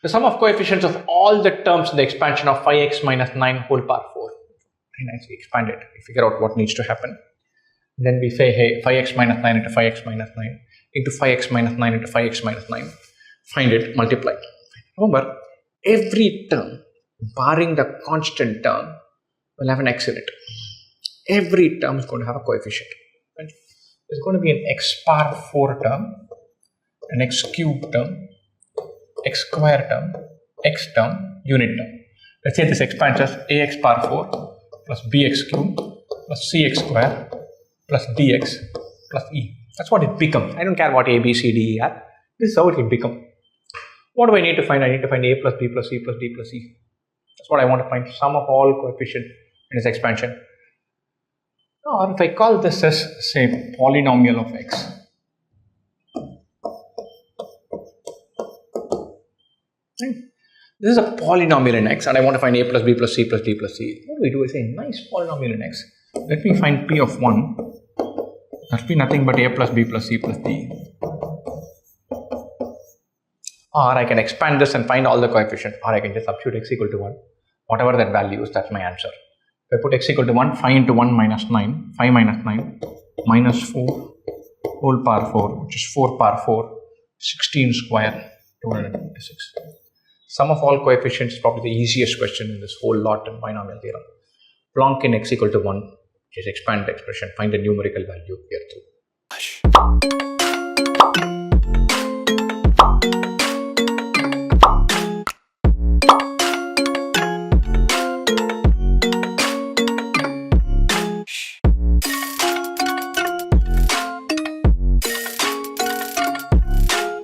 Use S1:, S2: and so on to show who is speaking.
S1: The sum of coefficients of all the terms in the expansion of 5x minus 9 whole power 4. Very nicely expand it. We figure out what needs to happen. Then we say, hey, 5x minus 9 into 5x minus 9 into 5x minus 9 into 5x minus 9. Find it, multiply. Remember, every term, barring the constant term, will have an x in it. Every term is going to have a coefficient. Right? There's going to be an x power 4 term, an x cube term, x square term, x term, unit term. Let's say this expands as ax power 4 plus bx cube plus cx square plus dx plus e. That's what it becomes. I don't care what a, b, c, d, e are. This is how it will become. What do I need to find? I need to find a plus b plus c plus d plus e. That's what I want to find. Sum of all coefficients in its expansion. Or if I call this as, say, polynomial of x. Right? This is a polynomial in x and I want to find a plus b plus c plus d plus c. What do we do? I say nice polynomial in x. Let me find p of 1. That will be nothing but a plus b plus c plus d. Or I can expand this and find all the coefficients. Or I can just substitute x equal to 1. Whatever that value is, that's my answer. If I put x equal to 1, 5 into 1 minus 9, 5 minus 9, minus 4 whole power 4, which is 4 power 4, 16 square, 256. Sum of all coefficients is probably the easiest question in this whole lot in binomial theorem. Plonk in x equal to 1, which is expand the expression, find the numerical value here too.